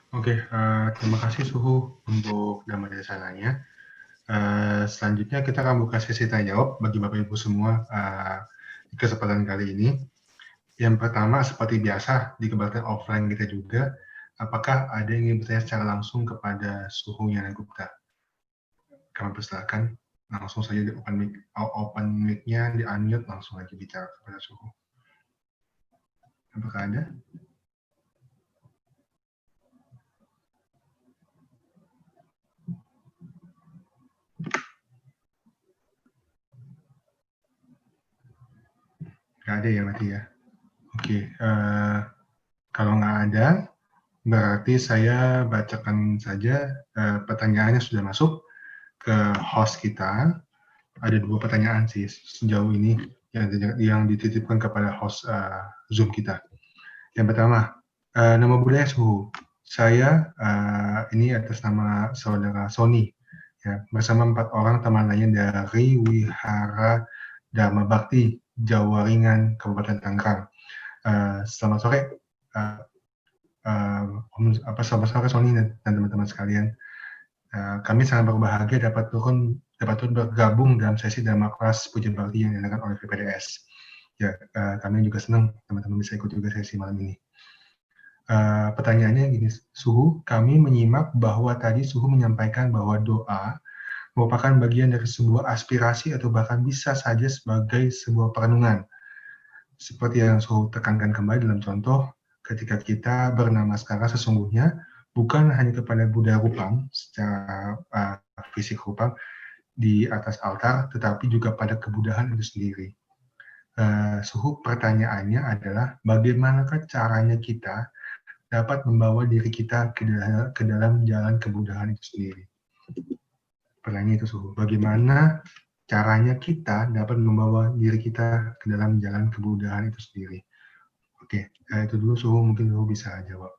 Oke, terima kasih Suhu untuk damai dari sananya. Selanjutnya kita akan buka sesi tanya jawab bagi Bapak Ibu semua di kesempatan kali ini. Yang pertama, seperti biasa di kebaktian offline kita juga, apakah ada yang ingin bertanya secara langsung kepada Suhu Yana Gupta? Kami persilakan langsung saja di open mic-nya, di unmute langsung aja bicara kepada Suhu. Apakah ada? Nggak ada ya berarti ya. Oke, kalau nggak ada, berarti saya bacakan saja pertanyaannya sudah masuk ke host kita. Ada 2 pertanyaan sih sejauh ini yang dititipkan kepada host Zoom kita. Yang pertama, nama budaya Suhu. Saya ini atas nama saudara Sony, ya, bersama 4 orang teman lainnya dari Wihara Dharma Bakti, Jawa Ringan, Kabupaten Tangerang. Selamat sore, selamat sore Sony dan teman-teman sekalian. Kami sangat berbahagia dapat bergabung dalam sesi Dharma Kelas Puja Bakti yang diadakan oleh VPDS. Ya, kami juga senang teman-teman bisa ikut juga sesi malam ini. Pertanyaannya gini, Suhu, kami menyimak bahwa tadi Suhu menyampaikan bahwa doa merupakan bagian dari sebuah aspirasi atau bahkan bisa saja sebagai sebuah perenungan. Seperti yang Suhu tekankan kembali dalam contoh, ketika kita bernamaskara sesungguhnya bukan hanya kepada Buddha Rupang secara fisik Rupang di atas altar, tetapi juga pada kebudahan itu sendiri. Suhu, pertanyaannya adalah bagaimanakah caranya kita dapat membawa diri kita ke dalam jalan kebudahan itu sendiri. Pertanyaan itu Suhu, bagaimana caranya kita dapat membawa diri kita ke dalam jalan kebudahan itu sendiri. Oke, itu dulu Suhu, mungkin Suhu bisa jawab.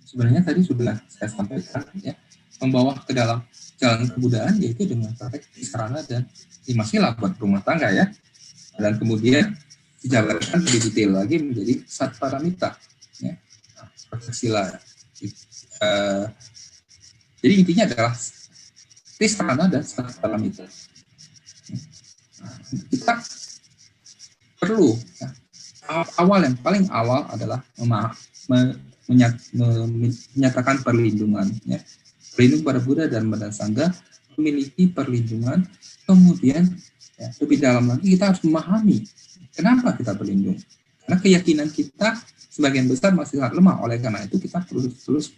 Sebenarnya tadi sudah saya sampaikan, ya, membawa ke dalam jalan kebudayaan yaitu dengan praktek sarana dan 5 sila buat rumah tangga, ya, dan kemudian dijalankan lebih detail lagi menjadi satparamita, ya, sila. Jadi intinya adalah tisarana dan satparamita. Kita perlu, ya, yang paling awal adalah menyatakan perlindungan, ya, berlindung pada Buddha dan Sangha, memiliki perlindungan. Kemudian, ya, lebih dalam lagi kita harus memahami kenapa kita berlindung, karena keyakinan kita sebagian besar masih sangat lemah. Oleh karena itu kita terus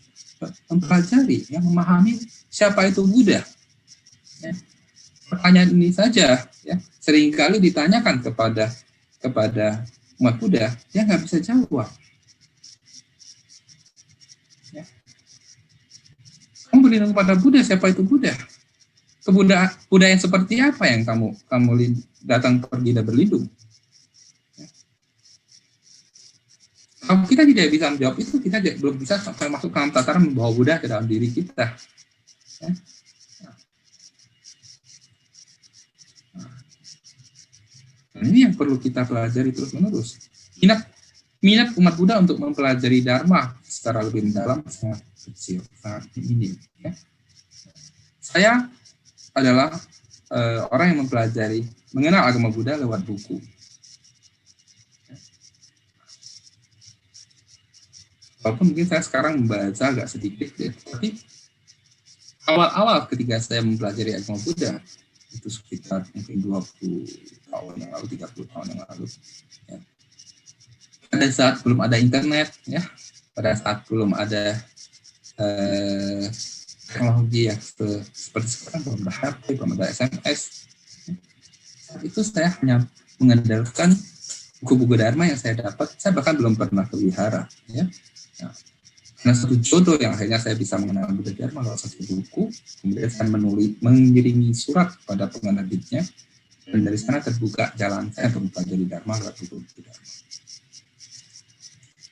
mempelajari, ya, memahami siapa itu Buddha, ya. Pertanyaan ini saja, ya, seringkali ditanyakan kepada umat Buddha, dia nggak bisa jawab. Ya. Kamu berlindung pada Buddha, siapa itu Buddha? Buddha yang seperti apa yang kamu datang pergi dan berlindung? Ya. Kalau kita tidak bisa menjawab itu, kita belum bisa sampai masuk dalam tataran membawa Buddha ke dalam diri kita. Ya. Ini yang perlu kita pelajari terus-menerus. Minat umat Buddha untuk mempelajari Dharma secara lebih mendalam sangat kecil, sangat minim. Ya. Saya adalah orang yang mengenal agama Buddha lewat buku. Walaupun mungkin saya sekarang membaca agak sedikit, ya, tapi awal-awal ketika saya mempelajari agama Buddha, itu sekitar mungkin 20 tahun yang lalu, 30 tahun yang lalu. Ya. Pada saat belum ada internet, ya, pada saat belum ada teknologi yang seperti sekarang, belum ada HP, belum ada SMS. Saat itu saya hanya mengandalkan buku-buku Dharma yang saya dapat. Saya bahkan belum pernah ke wihara, ya. Nah, karena satu jodoh yang akhirnya saya bisa mengenal Buddha Dharma lewat satu buku. Kemudian saya mengirimi surat pada penerbitnya, dan dari sana terbuka jalan saya untuk mempelajari Dharma lewat buku-buku Dharma.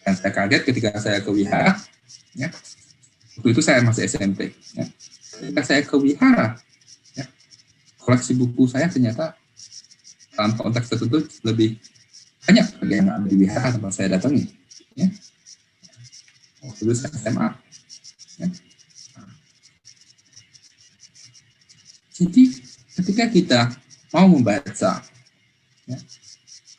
Dan saya kaget ketika saya ke wihara, ya. Waktu itu saya masih SMP, ya. Ketika saya ke wihara, ya, koleksi buku saya ternyata dalam konteks tertentu lebih banyak yang ada di wihara tempat saya datangi, ya. lulus SMA. Ya. Jadi ketika kita mau membaca, ya,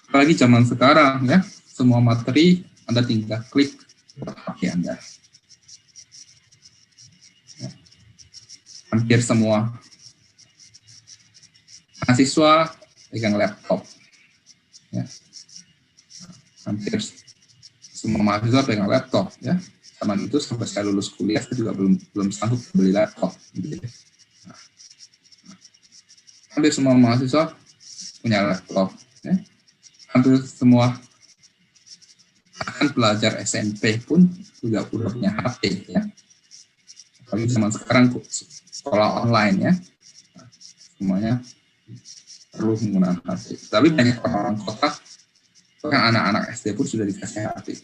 apalagi zaman sekarang, ya, semua materi Anda tinggal klik HP Anda. Ya. Hampir semua mahasiswa pegang laptop. Ya. Hampir semua mahasiswa pegang laptop. Ya. Zaman itu sampai saya lulus kuliah, saya juga belum sanggup beli laptop. Gitu. Nah, hampir semua mahasiswa punya laptop. Ya. Hampir semua, bahkan pelajar SMP pun juga punya HP. Ya. Apalagi zaman sekarang sekolah online, ya, semuanya perlu menggunakan HP. Tapi banyak orang kota, bahkan anak-anak SD pun sudah dikasih HP.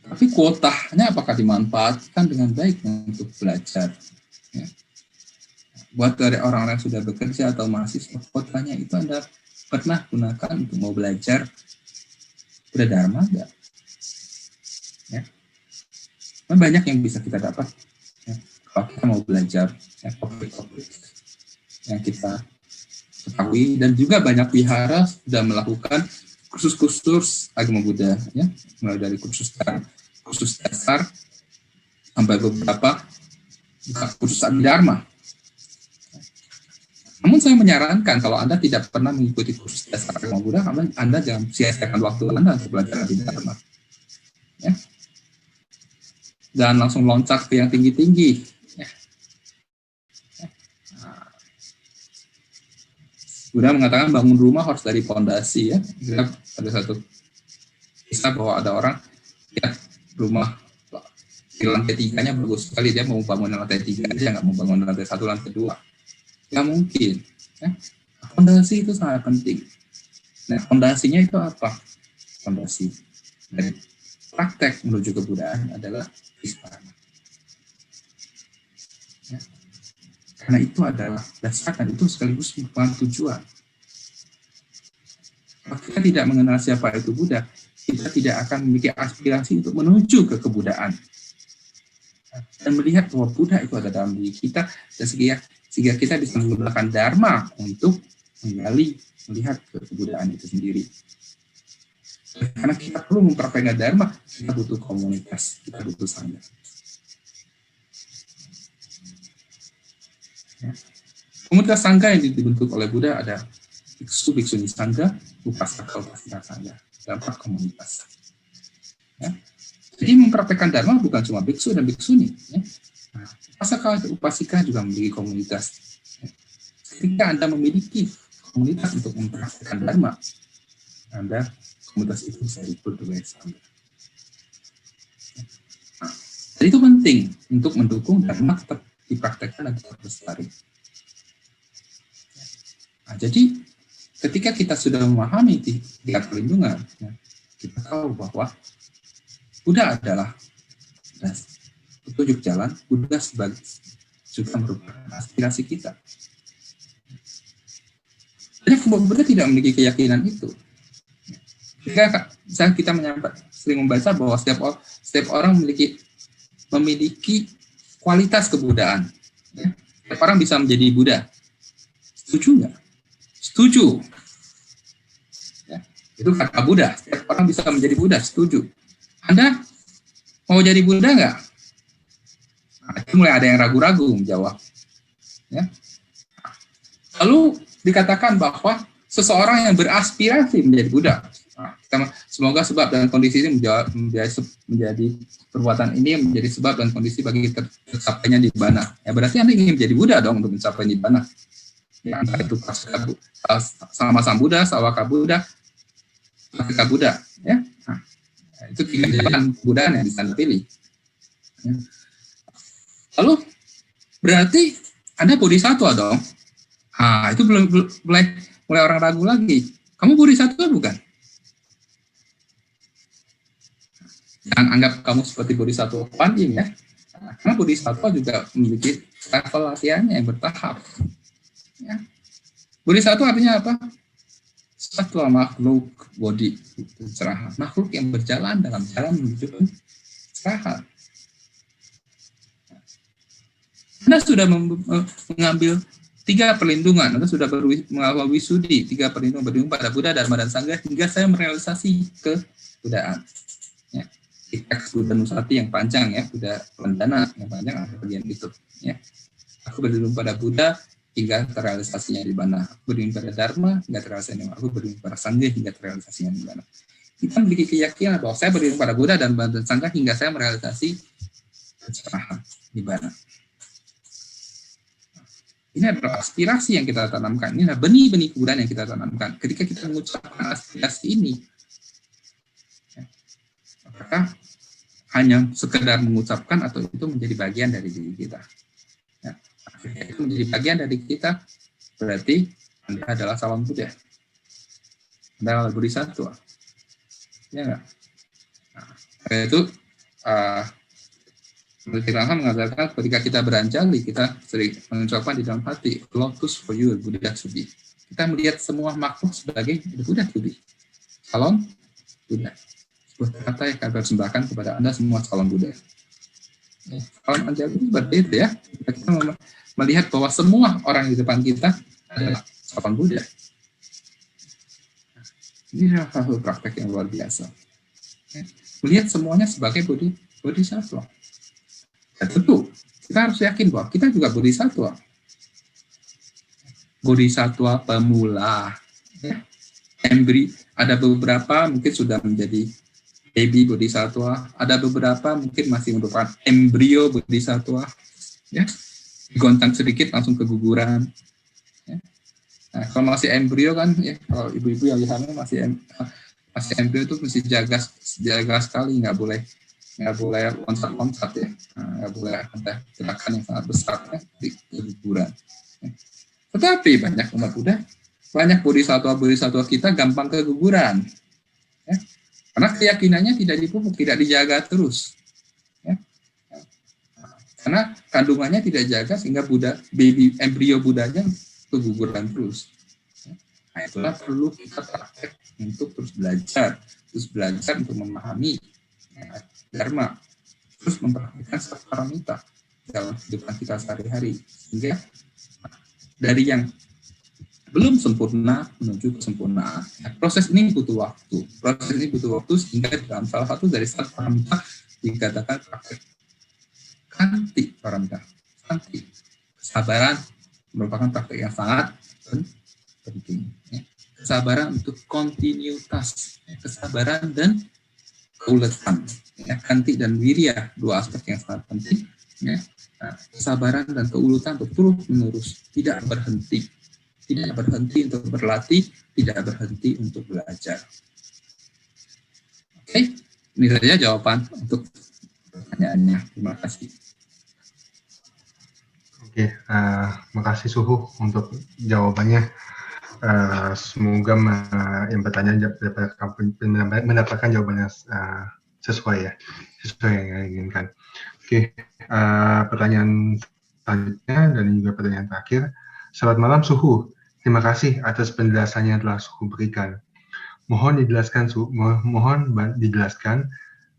Tapi kuotanya apakah dimanfaatkan dengan baik untuk belajar? Ya. Buat dari orang-orang yang sudah bekerja atau mahasiswa, kuotanya itu Anda pernah gunakan untuk mau belajar Buddha Dharma enggak? Ya. Banyak yang bisa kita dapat, ya, kalau kita mau belajar, ya, topik-topik yang kita ketahui. Dan juga banyak wihara sudah melakukan kursus-kursus agama Buddha, ya, mulai dari kursus dasar sampai beberapa kursus Abhidharma. Namun saya menyarankan kalau Anda tidak pernah mengikuti kursus dasar agama Buddha, Anda jangan sia-siakan waktu Anda untuk belajar Abhidharma. Ya. Dan langsung loncat ke yang tinggi-tinggi. Ya. Nah, Buddha mengatakan bangun rumah harus dari pondasi. Ya. Ada satu kisah bahwa ada orang, ya, rumah di lantai 3-nya bagus sekali, dia mau bangun lantai 3 aja, nggak mau bangun lantai 1, lantai 2. Nggak mungkin. Ya. Fondasi itu sangat penting. Nah, fondasinya itu apa? Fondasi dari praktek menuju kebudayaan adalah Visparana. Ya. Karena itu adalah dasar dan itu sekaligus merupakan tujuan. Kalau kita tidak mengenal siapa itu Buddha, kita tidak akan memiliki aspirasi untuk menuju ke kebudayaan. Dan melihat bahwa Buddha itu ada dalam diri kita, dan sehingga kita bisa menggunakan Dharma untuk menggali, melihat ke kebudayaan itu sendiri. Karena kita perlu mempraktekkan Dharma, kita butuh komunitas, kita butuh sangga. Ya. Komunitas sangga yang dibentuk oleh Buddha ada biksu, biksuni sangga, upasaka, upasika sangga, dalam 4 komunitas. Ya. Jadi mempraktekkan Dharma bukan cuma biksu dan biksuni. Ya. Nah, upasaka dan upasika juga memiliki komunitas. Ya. Ketika Anda memiliki komunitas untuk mempraktekkan Dharma, Anda komunitas itu bisa ikut dengan sangga. Nah, jadi itu penting untuk mendukung Dharma tetap dipraktekkan dan tetap lestari. Nah, jadi ketika kita sudah memahami tingkat perlindungan, ya, kita tahu bahwa Buddha adalah petunjuk jalan, Buddha sebagai juga merupakan aspirasi kita. Jadi Buddha tidak memiliki keyakinan itu. Jika kita sering membaca bahwa setiap orang memiliki kualitas kebudayaan. Ya. Setiap orang bisa menjadi Buddha. Setuju nggak? Setuju. Ya. Itu kata Buddha. Setiap orang bisa menjadi Buddha. Setuju. Anda mau jadi Buddha nggak? Nah, itu mulai ada yang ragu-ragu menjawab. Ya. Lalu dikatakan bahwa seseorang yang beraspirasi menjadi Buddha. Nah, semoga sebab dan kondisi ini menjadi perbuatan ini menjadi sebab dan kondisi bagi tercapainya Nibbana. Ya, berarti Anda ingin menjadi Buddha dong untuk mencapai Nibbana. Ya, entah itu sama Sang Buddha, Sawaka Buddha, Pasika Buddha. Ya. Nah, itu 3 jalan Buddha yang bisa dipilih. Ya. Lalu berarti Anda bodhisattva dong. Nah, itu mulai orang ragu lagi. Kamu bodhisattva bukan? Jangan anggap kamu seperti bodhisattva Kuan Yin, ya. Nah, karena bodhisattva juga memiliki level latihannya yang bertahap. Ya. Bodhisattva artinya apa? satwa makhluk body pencerahan, makhluk yang berjalan dalam jalan menuju pencerahan. Anda sudah mengambil 3 perlindungan, Anda sudah mengalami wisudi, 3 perlindungan berlindung pada Buddha, Dharma, dan Sangha, hingga saya merealisasi kebudaan. Ya. Di teks Buddha Nusati yang panjang ya, Buddha Pendana yang panjang ada bagian itu. Ya. Aku berlindung pada Buddha hingga terrealisasinya di mana. Aku berlindung pada Dharma hingga terrealisasinya. Aku berlindung pada Sangha hingga terrealisasinya di mana. Kita memiliki keyakinan bahwa saya berlindung pada Buddha dan Sangha hingga saya merealisasi pencerahan di mana. Ini adalah aspirasi yang kita tanamkan. Ini adalah benih-benih kebudayaan yang kita tanamkan. Ketika kita mengucapkan aspirasi ini, apakah hanya sekedar mengucapkan atau itu menjadi bagian dari diri kita? Ya, itu menjadi bagian dari kita, berarti Anda adalah salam Buddha. Anda adalah bodhisattva. Ya enggak? Nah, itu Tirangha mengatakan ketika kita beranjali, kita sering mengucapkan di dalam hati, lotus for you, Buddha to be. Kita melihat semua makhluk sebagai Buddha to be. Salam Buddha. Sebuah kata yang kami persembahkan kepada Anda semua, salam Buddha. Salam anjali itu seperti itu ya. Kita melihat bahwa semua orang di depan kita adalah salam Buddha. Ini adalah satu praktek yang luar biasa. Melihat semuanya sebagai bodhisattva. Ya, tentu, kita harus yakin bahwa kita juga bodhisattva. Bodhisattva pemula. Ya. Ada beberapa mungkin sudah menjadi baby bodhisattva, ada beberapa mungkin masih merupakan embrio bodhisattva. Ya. Digoncang sedikit langsung keguguran. Ya. Nah, kalau masih embrio kan, ya, kalau ibu-ibu yang hamil masih embrio itu mesti jaga sekali, nggak boleh loncat-loncat ya, nggak boleh ada gerakan yang sangat besar ya, di keguguran. Ya. Tetapi banyak umat Buddha, banyak bodhisattva kita gampang keguguran, ya. Karena keyakinannya tidak dipupuk, tidak dijaga terus, ya. Karena kandungannya tidak jaga sehingga baby embrio Buddhanya keguguran terus. Ya. Nah, itulah perlu kita praktek untuk terus belajar untuk memahami ya, Dharma, terus mempraktikkan paramita dalam kehidupan kita sehari-hari, sehingga dari yang belum sempurna menuju kesempurnaan. Ya, proses ini butuh waktu sehingga dalam salah satu dari satu paramita dikatakan praktek kanti paramita. Kanti, kesabaran merupakan praktek yang sangat penting. Ya. Kesabaran untuk kontinuitas, ya, kesabaran dan keuletan. Ya, kanti dan wirya, 2 aspek yang sangat penting. Ya. Nah, kesabaran dan keuletan untuk terus-menerus, tidak berhenti untuk berlatih, tidak berhenti untuk belajar. Oke, ini saja jawaban untuk pertanyaannya. Terima kasih. Oke, makasih Suhu untuk jawabannya. Semoga yang bertanya mendapatkan jawabannya sesuai yang diinginkan. Oke, pertanyaan selanjutnya dan juga pertanyaan terakhir. Selamat malam Suhu, terima kasih atas penjelasannya yang telah Suhu berikan. Mohon dijelaskan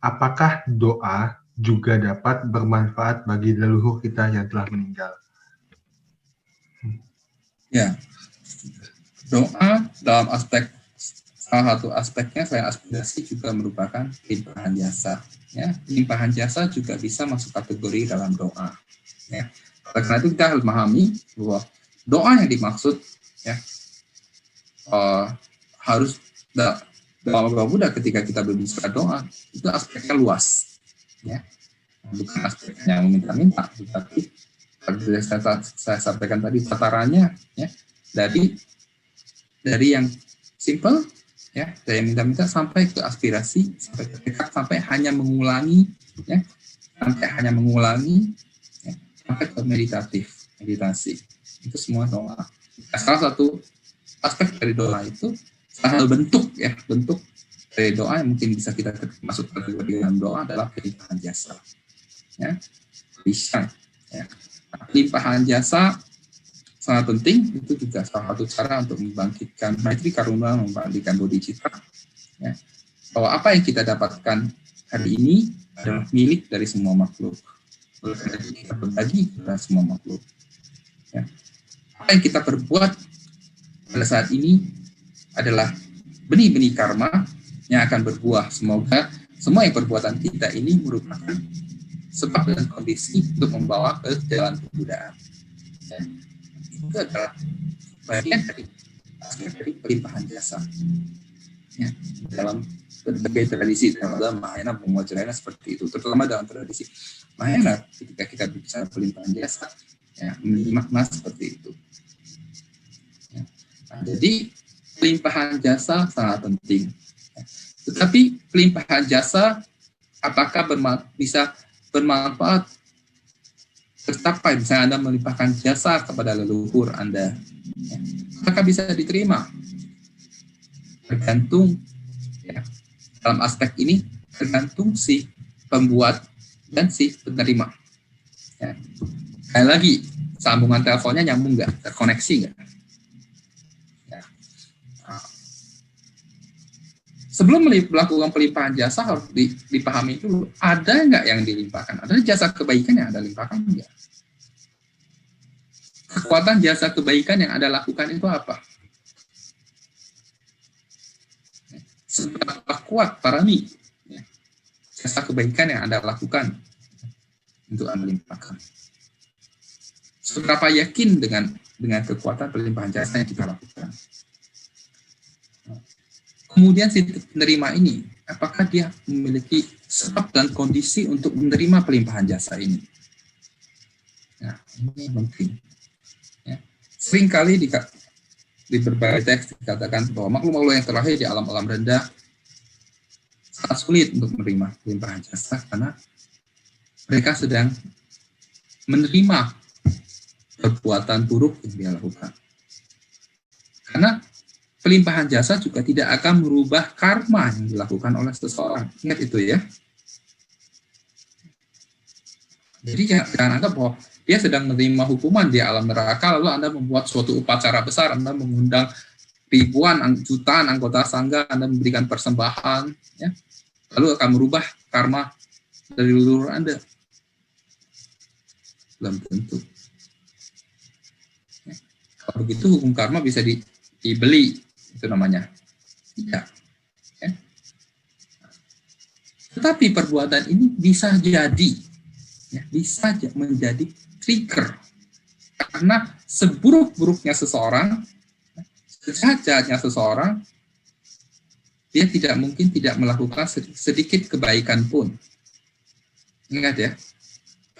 apakah doa juga dapat bermanfaat bagi leluhur kita yang telah meninggal. Ya, doa dalam salah satu aspeknya selain aspirasi juga merupakan limpahan jasa. Ya, limpahan jasa juga bisa masuk kategori dalam doa. Ya, karena itu kita harus memahami bahwa doa yang dimaksud ya harus dalam Buddha ketika kita berbicara doa itu aspeknya luas, ya, bukan aspeknya meminta-minta, tetapi saya sampaikan tadi tatarannya ya dari yang simple ya, dari yang minta-minta sampai ke aspirasi, sampai ke tekad, sampai hanya mengulangi ya, sampai ke meditasi. Itu semua doa. Nah, salah satu aspek dari doa itu, salah satu bentuk dari doa yang mungkin bisa kita masuk ke dalam doa adalah limpahan jasa. Ya, bisa. Ya. Limpahan jasa sangat penting, itu juga salah satu cara untuk membangkitkan maitri karuna, membangkitkan bodhicitta, ya, bahwa apa yang kita dapatkan hari ini adalah milik dari semua makhluk. Oleh karena itu kita berbagi kepada semua makhluk. Ya. Apa yang kita perbuat pada saat ini adalah benih-benih karma yang akan berbuah. Semoga semua yang perbuatan kita ini merupakan sebab dan kondisi untuk membawa ke jalan kebudayaan. Ya. Itu adalah bagian dari aspek dari pelimpahan jasa. Ya. Dalam berbagai tradisi dalam Mahayana Brahmacharya seperti itu, terutama dalam tradisi Mahayana ketika kita bicara pelimpahan jasa, ya, memiliki makna seperti itu. Ya. Nah, jadi pelimpahan jasa sangat penting. Ya. Tetapi pelimpahan jasa apakah bisa bermanfaat tercapai? Misalnya Anda melimpahkan jasa kepada leluhur Anda, ya, apakah bisa diterima? Tergantung, ya, dalam aspek ini tergantung si pembuat dan si penerima. Ya. Sekali lagi, sambungan teleponnya nyambung nggak? Terkoneksi nggak? Ya. Nah. Sebelum melakukan pelimpahan jasa harus dipahami dulu, ada nggak yang dilimpahkan? Ada jasa kebaikan yang Anda limpahkan nggak? Kekuatan jasa kebaikan yang Anda lakukan itu apa? Seberapa kuat parami, ya, jasa kebaikan yang Anda lakukan untuk Anda limpahkan. Seberapa yakin dengan kekuatan pelimpahan jasa yang kita lakukan. Kemudian si penerima ini, apakah dia memiliki sebab dan kondisi untuk menerima pelimpahan jasa ini? Nah, ini penting. Ya. Seringkali di berbagai teks dikatakan bahwa makhluk-makhluk yang terlahir di alam-alam rendah sangat sulit untuk menerima pelimpahan jasa karena mereka sedang menerima perbuatan buruk yang dia lakukan. Karena pelimpahan jasa juga tidak akan merubah karma yang dilakukan oleh seseorang. Ingat itu ya. Jadi jangan anggap bahwa dia sedang menerima hukuman di alam neraka, lalu Anda membuat suatu upacara besar, Anda mengundang ribuan, jutaan anggota sangga, Anda memberikan persembahan, ya, lalu akan merubah karma dari leluhur Anda. Belum tentu. Ya. Kalau begitu hukum karma bisa dibeli, itu namanya. Tidak. Ya. Tetapi perbuatan ini bisa jadi, ya, bisa menjadi trigger. Karena seburuk-buruknya seseorang, sejahat-jahatnya seseorang, dia tidak mungkin tidak melakukan sedikit kebaikan pun. Ingat ya,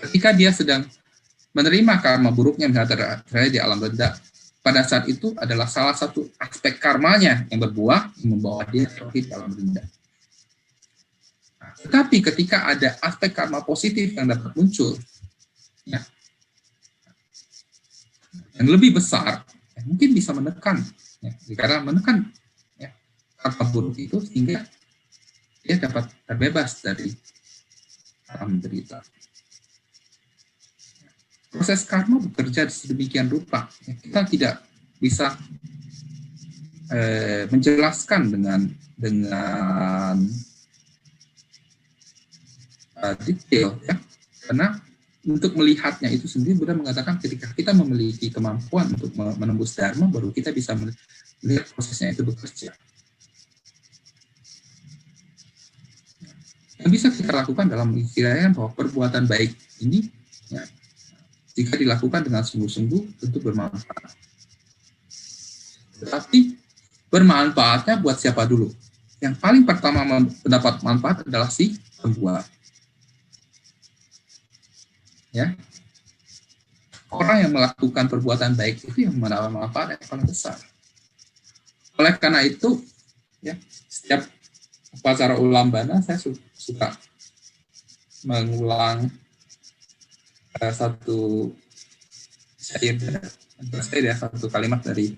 ketika dia sedang menerima karma buruknya, misalnya terjadi di alam rendah, pada saat itu adalah salah satu aspek karmanya yang berbuah, yang membawa dia terhit di alam rendah. Nah, tetapi ketika ada aspek karma positif yang dapat muncul, ya, yang lebih besar, ya, mungkin bisa menekan, ya, karena menekan, ya, karma buruk itu sehingga dia dapat terbebas dari alam menderita. Proses karma bekerja sedemikian rupa, ya, kita tidak bisa menjelaskan dengan detail, ya, karena untuk melihatnya itu sendiri Buddha mengatakan ketika kita memiliki kemampuan untuk menembus dharma, baru kita bisa melihat prosesnya itu bekerja. Yang bisa kita lakukan dalam mengistilahkan bahwa perbuatan baik ini, ya, jika dilakukan dengan sungguh-sungguh tentu bermanfaat. Tetapi bermanfaatnya buat siapa dulu? Yang paling pertama mendapat manfaat adalah si pembuat. Ya, orang yang melakukan perbuatan baik itu yang mendapat manfaat yang paling besar. Oleh karena itu, ya, setiap upacara ulambana saya suka mengulang satu satu kalimat dari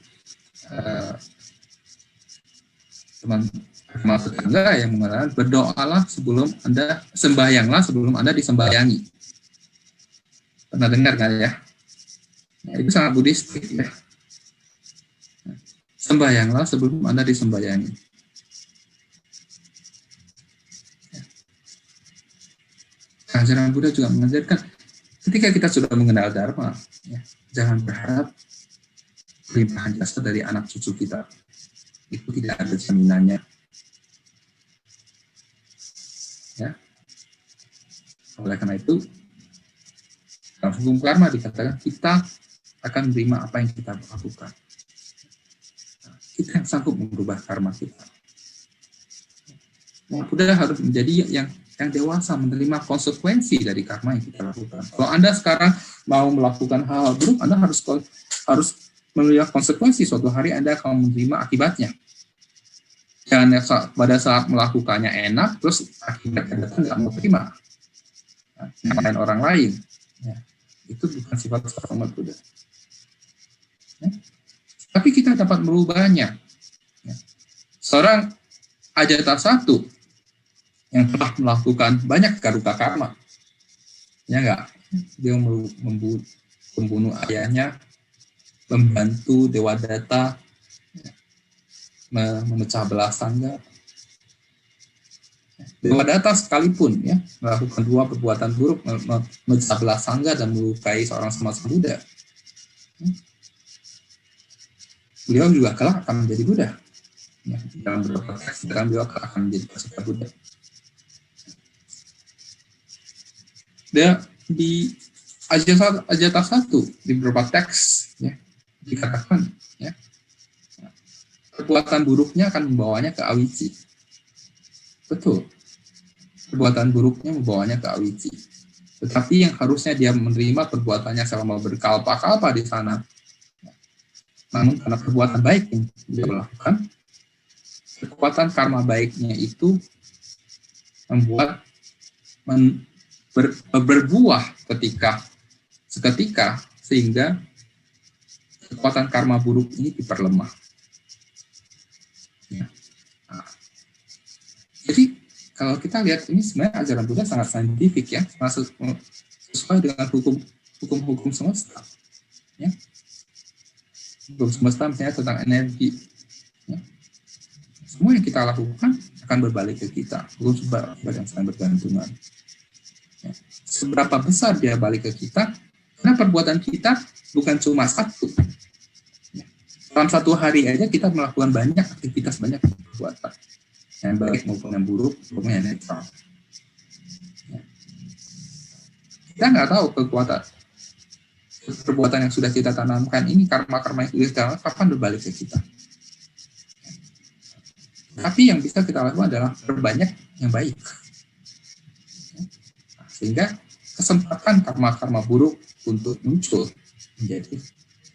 teman tetangga yang mengatakan, berdoalah sebelum Anda, sembahyanglah sebelum Anda disembahyangi. Pernah dengar kan ya? Nah, itu sangat buddhistik ya. Sembahyanglah sebelum Anda disembahyangi. Ajaran Buddha juga mengajarkan ketika kita sudah mengenal Dharma, ya, jangan berharap limpahan jasa dari anak cucu kita. Itu tidak ada jaminannya. Ya. Oleh karena itu, dalam hukum karma dikatakan kita akan menerima apa yang kita lakukan. Kita yang sanggup mengubah karma kita. Buddha harus menjadi yang dewasa, menerima konsekuensi dari karma yang kita lakukan. Kalau Anda sekarang mau melakukan hal buruk, Anda harus melihat konsekuensi. Suatu hari Anda akan menerima akibatnya. Jangan pada saat melakukannya enak, terus akibatnya datang nggak mau terima. Nyalain orang lain. Ya, itu bukan sifat umat Buddha. Ya. Tapi kita dapat merubahnya. Ya. Seorang Ajatasattu yang telah melakukan banyak karuta karma, ya enggak? Dia membunuh ayahnya, membantu Dewadatta, memecah belah sangga. Dewadatta sekalipun ya melakukan 2 perbuatan buruk, memecah belah sangga dan melukai seorang semacam Buddha. Beliau juga kelak akan menjadi Buddha. Ya, dalam beberapa teks beliau akan menjadi peserta Buddha. Dia di Ajatasattu di beberapa teks ya dikatakan ya perbuatan buruknya akan membawanya ke awici. Betul. Perbuatan buruknya membawanya ke awici. Tetapi yang harusnya dia menerima perbuatannya selama berkalpa-kalpa di sana. Namun karena perbuatan baik yang dia lakukan, kekuatan karma baiknya itu membuat berbuah seketika sehingga kekuatan karma buruk ini diperlemah. Ya. Nah, jadi kalau kita lihat ini sebenarnya ajaran Buddha sangat saintifik ya, sesuai dengan hukum semesta. Ya. Hukum semesta misalnya tentang energi. Ya. Semua yang kita lakukan akan berbalik ke kita. Hukum sebab yang saling bergantungan. Ya. Seberapa besar dia balik ke kita, karena perbuatan kita bukan cuma satu. Ya. Dalam satu hari aja kita melakukan banyak aktivitas, banyak perbuatan. Yang baik maupun yang buruk, maupun yang netral. Ya. Kita nggak tahu kekuatan perbuatan yang sudah kita tanamkan ini, karma-karma yang sudah kita tanamkan, kapan berbalik ke kita. Tapi yang bisa kita lakukan adalah perbanyak yang baik. Sehingga kesempatan karma-karma buruk untuk muncul menjadi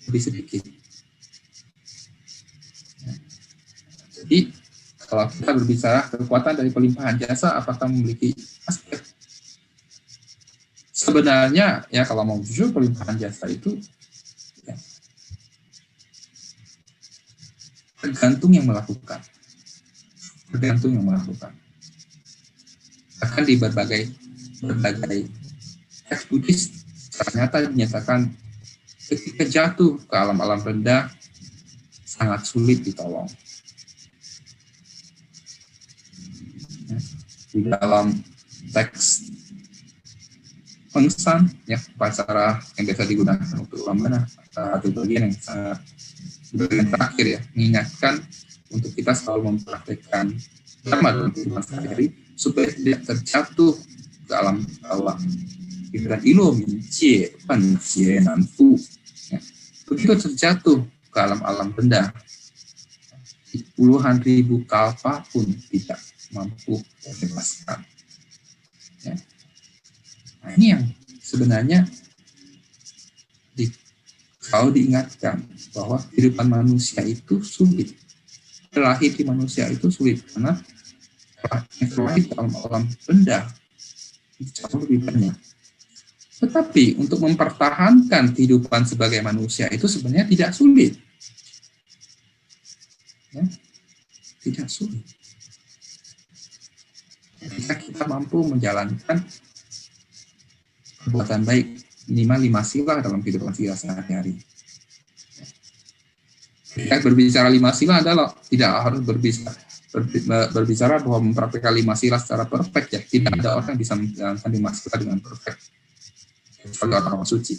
lebih sedikit. Jadi, kalau kita berbicara kekuatan dari pelimpahan jasa, apakah memiliki aspek? Sebenarnya, ya kalau mau jujur, pelimpahan jasa itu ya, tergantung yang melakukan. Bahkan di berbagai teks Buddhis ternyata dinyatakan ketika jatuh ke alam-alam rendah sangat sulit ditolong. Di dalam teks pengsan ya upacara yang biasa digunakan untuk lamana atau bagian yang sangat bagian terakhir ya mengingatkan untuk kita selalu mempraktekkan dharma dalam kehidupan sehari-hari supaya tidak terjatuh ke alam bawah. Pikiran ilo mincie pancie nanfu. Ya. Begitu terjatuh ke alam-alam rendah, puluhan ribu kalpa pun tidak mampu membebaskan. Ya. Nah, ini yang sebenarnya kalau diingatkan bahwa kehidupan manusia itu sulit. Terlahir di manusia itu sulit karena yang terlahir dalam alam rendah jauh lebih banyak. Tetapi untuk mempertahankan kehidupan sebagai manusia itu sebenarnya tidak sulit. Ya, tidak sulit. Ketika kita mampu menjalankan perbuatan baik minimal 5 sila dalam kehidupan kita sehari-hari. Kita berbicara 5 sila adalah tidak harus berbicara bahwa mempraktikkan 5 sila secara perfect ya. Tidak ada orang yang bisa menjalankan 5 sila dengan perfect. Kecuali orang suci.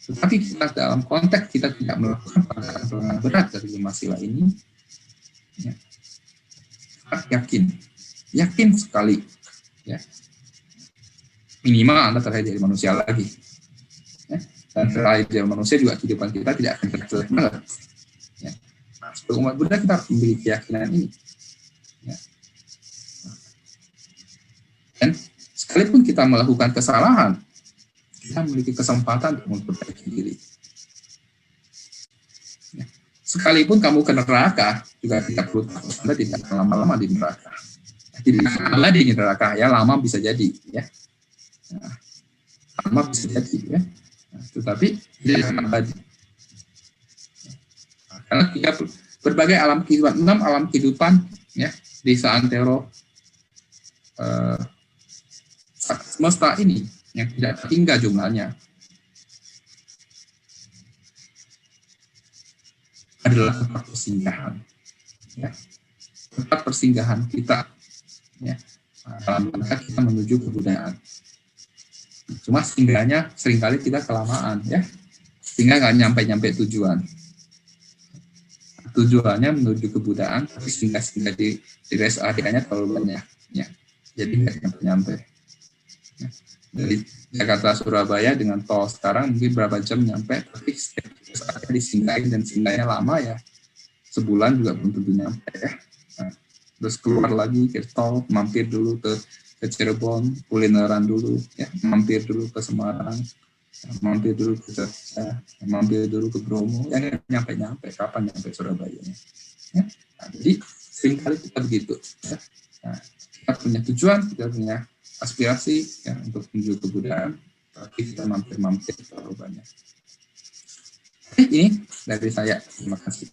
Tetapi kita dalam konteks kita tidak melakukan pelanggaran berat dari 5 sila ini, ya, yakin sekali, ya, minimal Anda terlahir dari manusia lagi, ya, dan terlahir dari manusia juga kehidupan kita tidak akan jelek banget. Ya. Sebagai umat Buddha kita harus memiliki keyakinan ini. Ya. Dan sekalipun kita melakukan kesalahan, kita memiliki kesempatan untuk memperbaiki diri. Ya. Sekalipun kamu ke neraka, juga tidak perlu takut. Anda tidak akan lama-lama di neraka. Tidak lama di neraka, ya lama bisa jadi, ya. Nah, lama bisa jadi, ya. Nah, tetapi tidak akan abadi. Karena kita berbagai alam kehidupan, 6 alam kehidupan, ya, di seantero semesta ini yang tidak terhingga jumlahnya adalah tempat persinggahan, ya. Tempat persinggahan kita, ya, dalam rangka kita menuju kebudayaan. Cuma singgahnya seringkali kita kelamaan, ya, sehingga nggak nyampe tujuan. Tujuannya menuju kebudayaan, tapi singgah di rest area-nya terlalu banyak, ya. Jadi nggak nyampe. Ya. Dari Jakarta Surabaya dengan tol sekarang mungkin berapa jam nyampe, tapi setiap disinggahin dan singgahnya lama ya, sebulan juga belum tentu nyampe, ya. Nah, terus keluar lagi ke tol, mampir dulu ke Cirebon, kulineran dulu, ya, mampir dulu ke Semarang, mampir dulu ke Jogja, mampir dulu ke Bromo, yang nyampe kapan nyampe Surabaya, ya. Nah, jadi seringkali kita begitu, ya. Nah, kita punya tujuan, kita punya aspirasi, ya, untuk menuju kebudayaan, tapi kita mampir terlalu banyak. Ini dari saya, terima kasih.